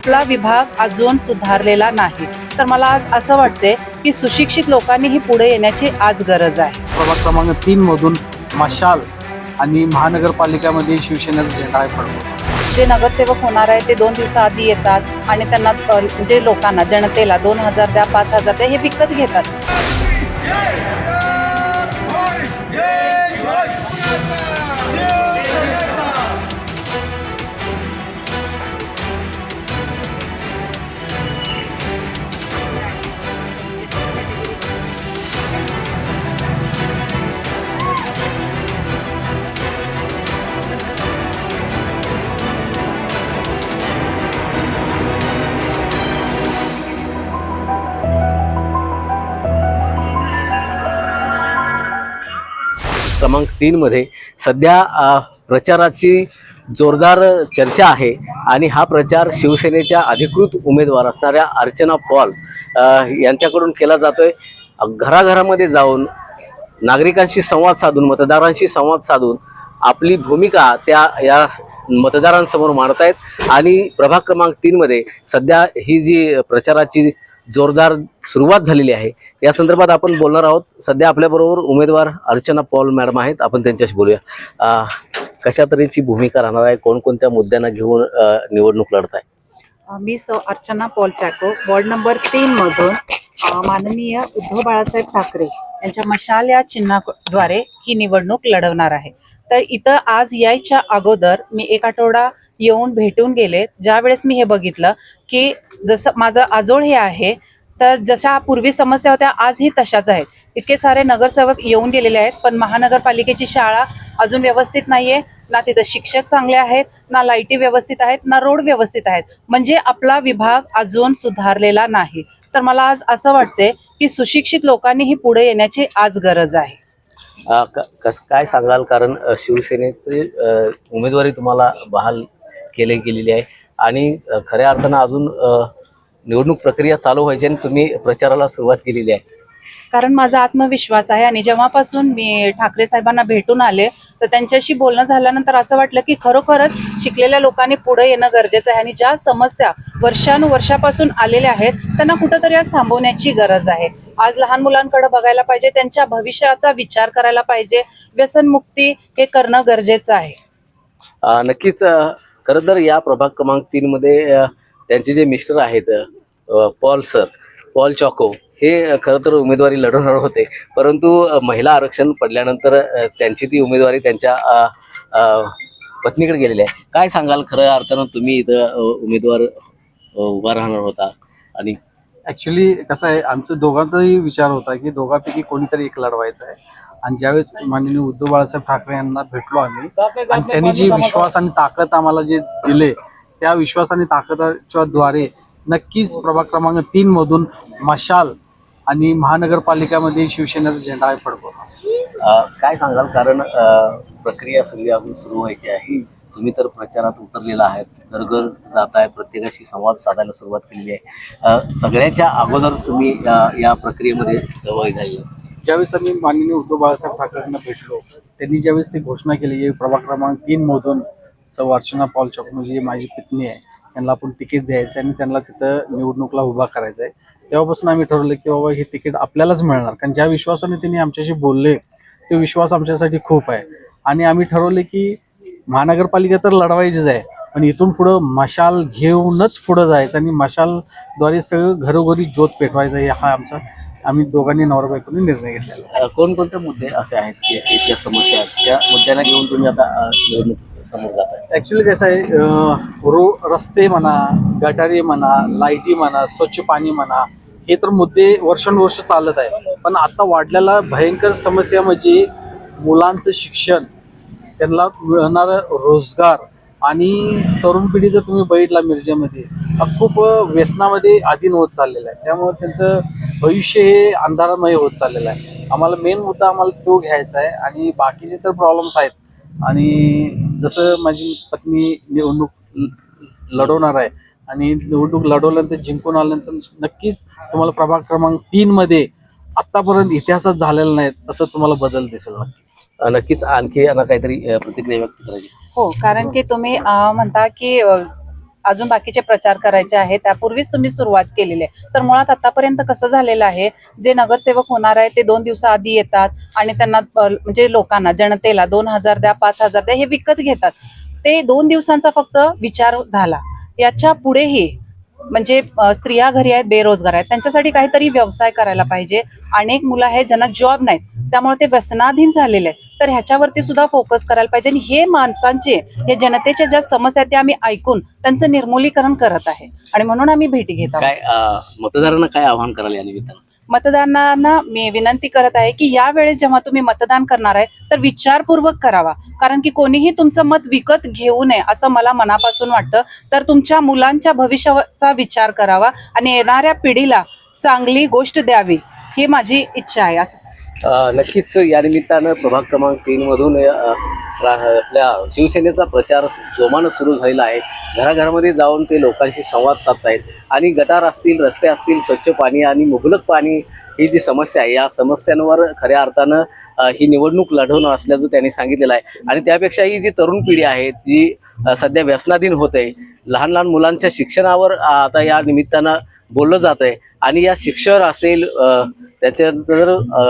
आपला विभाग अजून सुधारलेला नाही, तर मला आज असं वाटते की सुशिक्षित लोकांनीही पुढे येण्याची आज गरज आहे. प्रभाग क्रमांक 3 मधून मशाल आणि महानगरपालिकामध्ये शिवसेनेचा झेंडा आहे फडकवतो. जे नगरसेवक होणार आहे ते 2 दिवसाआधी येतात आणि त्यांना म्हणजे लोकांना जनतेला 2000 द्या 5000 द्या हे विकत घेतात. क्रमांक 3 मध्ये सध्या प्रचाराची जोरदार चर्चा आहे आणि हा प्रचार शिवसेनेच्या अधिकृत उमेदवार असणाऱ्या अर्चना पॉल यांच्याकडून केला जातोय. घराघरामध्ये जाऊन नागरिकांशी संवाद साधून मतदारांशी संवाद साधून आपली भूमिका त्या या मतदारांसमोर मांडतायत आणि प्रभाग क्रमांक 3 मध्ये सध्या ही जी प्रचाराची जोरदार सुरुवात झालेली आहे या संदर्भात आपण बोलणार आहोत. सध्या आपल्याबरोबर उमेदवार अर्चना पॉल मॅडम आहेत, आपण त्यांच्याशी बोलूया. कशा तऱ्हेची भूमिका राहणार आहे, कोणकोणत्या मुद्द्यांना घेऊन निवडणूक लढताय? मी अर्चना पॉल चॅको, वॉर्ड नंबर 3 मधून माननीय उद्धव बाळासाहेब ठाकरे यांच्या मशाल या चिन्हाद्वारे ही निवडणूक लढवणार आहे. तर इथं आज यायच्या अगोदर मी एक आठवडा येऊन भेटून गेले. ज्या वेळेस मी हे बघितलं की जसं माझं आजोळ हे आहे, तर जशा पूर्वी समस्या होत्या आजही तशाच आहेत. इतके सारे नगरसेवक येऊन गेलेले आहेत, पण महानगरपालिकेची शाळा अजून व्यवस्थित नाहीये, ना तिथं शिक्षक चांगले आहेत, ना लाईटी व्यवस्थित आहेत, ना रोड व्यवस्थित आहेत. म्हणजे आपला विभाग अजून सुधारलेला नाही. तर मला आज असं वाटते की सुशिक्षित लोकांनीही पुढे येण्याची आज गरज आहे. काय सांगाल, कारण शिवसेनेचे उमेदवारी तुम्हाला बहाल गेलेली आहे आणि खऱ्या अर्थानं अजून निवडणूक प्रक्रिया चालू व्हायची आणि तुम्ही प्रचाराला सुरुवात केलेली आहे. कारण माझा आत्मविश्वास आहे आणि जेव्हापासून मी ठाकरे साहेबांना भेटून आले तर त्यांच्याशी बोलणं झाल्यानंतर असं वाटलं की खरोखरच शिकलेल्या लोकांनी पुढे येणं गरजेचं आहे आणि ज्या समस्या वर्षानुवर्षापासून आलेल्या आहेत त्यांना कुठंतरी आज थांबवण्याची गरज आहे. आज लहान मुलांकडे बघायला पाहिजे, त्यांच्या भविष्याचा विचार करायला पाहिजे. व्यसनमुक्ती हे करणं गरजेचं आहे. नक्कीच. खरं तर या प्रभाग क्रमांक 3 मध्ये त्यांचे जे मिस्टर आहेत पॉल चॅको हे खरं तर उमेदवारी लढवणार होते, परंतु महिला आरक्षण पडल्यानंतर त्यांची ती उमेदवारी त्यांच्या पत्नीकडे गेलेली आहे. काय सांगाल, खऱ्या अर्थानं तुम्ही इथं उमेदवार उभा राहणार होता आणि ऍक्च्युली कसं आहे, आमचं दोघांचाही विचार होता की दोघांपैकी कोणीतरी एक लढवायचं आहे. आणि ज्यावेळेस माननीय उद्धव बाळासाहेब ठाकरे यांना भेटलो आम्ही आणि त्यांनी जी विश्वास आणि ताकद आम्हाला जे दिले, त्या विश्वास आणि ताकदच्या द्वारे नक्कीच प्रभाग क्रमांक 3 मधून मशाल आणि महानगरपालिकामध्ये शिवसेनेचा झेंडा आहे फडकवतो. काय सांगाल, कारण प्रक्रिया सगळी अजून सुरू व्हायची आहे. तुम्ही तर प्रचारात उतरलेला आहात, घरघर जाताय, प्रत्येकाशी संवाद साधायला सुरुवात केलेली आहे. सगळ्याच्या अगोदर तुम्ही या प्रक्रियेमध्ये सहभागी झाले. ज्यावेळेस आम्ही माननीय उद्धव बाळासाहेब ठाकरेंना भेटलो, त्यांनी ज्यावेळेस ती घोषणा केली की प्रभाग क्रमांक 3 मधून अर्चना पॉल चॅको जी माझी पत्नी आहे त्यांना आपण तिकीट द्यायचं आहे आणि त्यांना तिथं निवडणुकीला उभा करायचं आहे, तेव्हापासून आम्ही ठरवलं की बाबा हे तिकीट आपल्यालाच मिळणार. कारण ज्या विश्वासाने त्यांनी आमच्याशी बोलले तो विश्वास आमच्यासाठी खूप आहे. आणि आम्ही ठरवले की महानगरपालिका तर लढवायचीच आहे, पण इथून पुढं मशाल घेऊनच पुढं जायचं आणि मशालद्वारे सगळं घरोघरी ज्योत पेटवायचं, हा आमचा आम्ही दोघांनी नवरा बायकोनी निर्णय घेतलेला. कोणकोणते मुद्दे असे आहेत की इथल्या समस्या त्या मुद्द्यांना घेऊन तुम्ही आता निवडणूक समोर जात आहे? ऍक्च्युली कसं आहे, रस्ते म्हणा, गटारी म्हणा, लाईटी म्हणा, स्वच्छ पाणी म्हणा, हे तर मुद्दे वर्षानुवर्ष चालत आहे. पण आता वाढलेला भयंकर समस्या म्हणजे मुलांचं शिक्षण, त्यांना मिळणारा रोजगार आणि तरुण पिढी जर तुम्ही बघितला मिरजेमध्ये खूप व्यसनामध्ये अधीन होत चाललेलं आहे. त्यामुळे त्यांचं भविष्य हे अंधारामय होत चाललेलं आहे. आम्हाला मेन मुद्दा आम्हाला तो घ्यायचा आहे आणि बाकीचे तर प्रॉब्लेम्स आहेत. आणि जसं माझी पत्नी निवडणूक लढवणार आहे आणि निवडणूक लढवल्यानंतर जिंकून आल्यानंतर नक्कीच तुम्हाला प्रभाग क्रमांक 3 मध्ये आतापर्यंत इतिहासात झालेला नाही तसं तुम्हाला बदल दिसेल. नक्कीच. आणखी काहीतरी प्रतिक्रिया व्यक्त करायची? हो, कारण की तुम्ही म्हणता की अजून बाकीचे प्रचार करायचे आहे, त्यापूर्वीच तुम्ही सुरुवात केलेली आहे. तर मुळात आतापर्यंत कसं झालेलं आहे, जे नगरसेवक होणार आहे ते 2 दिवसाआधी येतात आणि त्यांना म्हणजे लोकांना, जनतेला 2,000 द्या, 5,000 द्या हे विकत घेतात. ते 2 दिवसांचा फक्त विचार झाला. याच्या पुढेही म्हणजे स्त्रिया घरी आहेत, बेरोजगार आहेत, त्यांच्यासाठी काहीतरी व्यवसाय करायला पाहिजे. अनेक मुलं आहेत ज्यांना जॉब नाहीत, त्यामुळे ते व्यसनाधीन झालेले आहेत. तर ह्याच्यावरती सुद्धा फोकस करायला पाहिजे. आणि हे माणसांचे, हे जनतेच्या ज्या समस्या आहेत त्या आम्ही ऐकून त्यांचं निर्मूलीकरण करत आहे आणि म्हणून आम्ही भेटी घेत आहोत. काय मतदारांना काय आवाहन कराल या निमित्तानं? मतदारांना मी विनंती करत आहे की यावेळेस जेव्हा तुम्ही मतदान करणार आहे तर विचारपूर्वक करावा, कारण की कोणीही तुमचं मत विकत घेऊ नये असं मला मनापासून वाटतं. तर तुमच्या मुलांच्या भविष्याचा विचार करावा आणि येणाऱ्या पिढीला चांगली गोष्ट द्यावी ही माझी इच्छा आहे. नक्कीच या निमित्तानं प्रभाग क्रमांक 3 मधून आपल्या शिवसेनेचा प्रचार जोमानं सुरू झालेला आहे. घराघरामध्ये जाऊन ते लोकांशी संवाद साधतायत आणि गटार असतील, रस्ते असतील, स्वच्छ पाणी आणि मुबलक पाणी ही जी समस्या आहे, या समस्यांवर खऱ्या अर्थानं ही निवडणूक लढवणार असल्याचं त्यांनी सांगितलेलं आहे. आणि त्यापेक्षा ही जी तरुण पिढी आहे जी सध्या व्यसनाधीन होते, लहान लहान मुलांच्या शिक्षणावर आता या निमित्तानं बोललं जात आहे. आणि या शिक्षण असेल, त्याच्यानंतर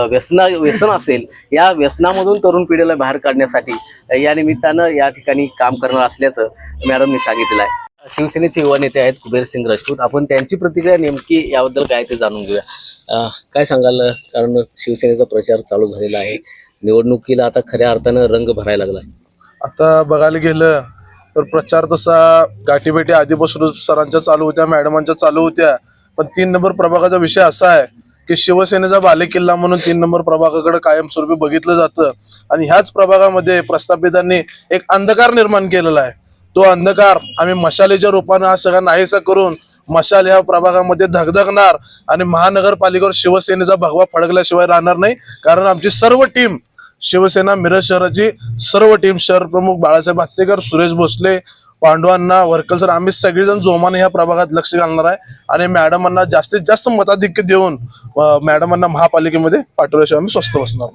व्यसन असेल, या व्यसनामधून तरुण पिढीला बाहेर काढण्यासाठी या निमित्तानं या ठिकाणी काम करणार असल्याचं मॅडमनी सांगितलेलं आहे. शिवसेनेचे युवा नेते आहेत कुबेरसिंग राजपूत, आपण त्यांची प्रतिक्रिया नेमकी याबद्दल काय ते जाणून घेऊया. काय सांगाल, कारण शिवसेनेचा प्रचार चालू झालेला आहे, निवडणुकीला आता खऱ्या अर्थानं रंग भरायला लागला. आता बघायला गेलं तर प्रचार तसा गाठीभेटी आधीपासून सरांच्या चालू होत्या, मॅडमांच्या चालू होत्या. पण 3 नंबर प्रभागाचा विषय असा आहे की शिवसेनेचा बालेकिल्ला म्हणून 3 नंबर प्रभागाकडे कायमस्वरूपी बघितलं जातं. आणि ह्याच प्रभागामध्ये प्रस्थापितांनी एक अंधकार निर्माण केलेला आहे. तो अंधकार आम्ही मशालीच्या रूपानं हा सगळा नाहीसा करून मशाल ह्या प्रभागामध्ये धगधगणार आणि महानगरपालिकेवर शिवसेनेचा भगवा फडकल्याशिवाय राहणार नाही. कारण आमची सर्व टीम, शिवसेना मिरज शहराची सर्व टीम, शहर प्रमुख बाळासाहेब हत्तेकर, सुरेश भोसले, पांडवांना, वरकल सर, आम्ही सगळेजण जोमाने ह्या प्रभागात लक्ष घालणार आहे आणि मॅडमांना जास्तीत जास्त मताधिक्य देऊन मॅडमांना महापालिकेमध्ये पाठवल्याशिवाय आम्ही स्वस्थ बसणार.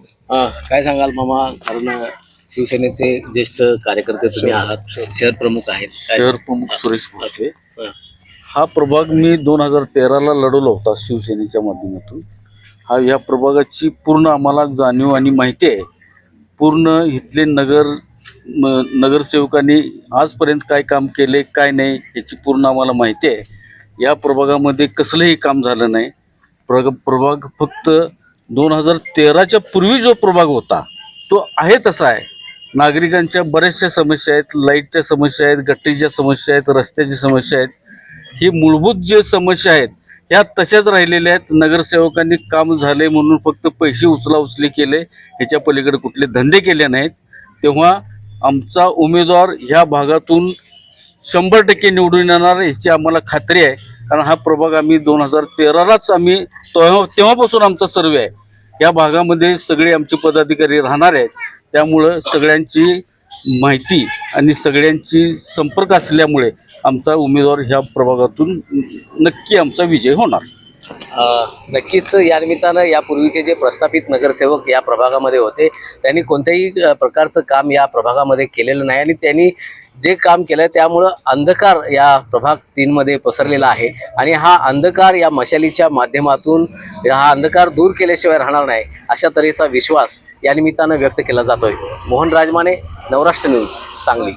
काय सांगाल मामा, कारण शिवसेनेचे ज्येष्ठ कार्यकर्ते तुम्ही आहात, शहर प्रमुख आहेत. शहर प्रमुख सुरेश भोसले. हा प्रभाग मी 2013ला लढवला होता शिवसेनेच्या माध्यमातून. या प्रभागाची पूर्ण आम्हाला जाणीव आणि माहिती आहे. पूर्ण इथले नगरसेवकांनी आजपर्यंत काय काम केले, काय नाही, याची पूर्ण आम्हाला माहिती आहे. या प्रभागामध्ये कसलंही काम झालं नाही. प्रभाग फक्त 2013च्या पूर्वी जो प्रभाग होता तो आहे तसा आहे. नागरिकांच्या बऱ्याचशा समस्या आहेत, लाईटच्या समस्या आहेत, गटरीच्या समस्या आहेत, रस्त्याची समस्या आहेत. ही मूलभूत जे समस्या आहेत ह्या तशाच राहिलेल्या आहेत. नगरसेवकांनी काम झाले म्हणून फक्त पैसे उचलाउचली केले, ह्याच्या पलीकडे कुठले धंदे केले नाहीत. तेव्हा आमचा उमेदवार ह्या भागातून 100% निवडून येणार ह्याची आम्हाला खात्री आहे. कारण हा प्रभाग आम्ही 2013लाच आम्ही तेव्हापासून आमचा सर्वे आहे. या भागामध्ये सगळे आमचे पदाधिकारी राहणार आहेत. त्यामुळं सगळ्यांची माहिती आणि सगळ्यांची संपर्क असल्यामुळे आमचा उमेदवार ह्या प्रभागातून नक्की आमचा विजय होणार. नक्कीच या निमित्तानं यापूर्वीचे जे प्रस्थापित नगरसेवक या प्रभागामध्ये होते त्यांनी कोणत्याही प्रकारचं काम या प्रभागामध्ये केलेलं नाही आणि त्यांनी जे काम केलं त्यामुळं अंधकार या प्रभाग 3 मध्ये पसरलेला आहे. आणि हा अंधकार या मशालीच्या माध्यमातून हा अंधकार दूर केल्याशिवाय राहणार नाही अशा तऱ्हेचा विश्वास या निमित्तानं व्यक्त केला जातोय. मोहन राजमाने, नवराष्ट्र न्यूज, सांगली.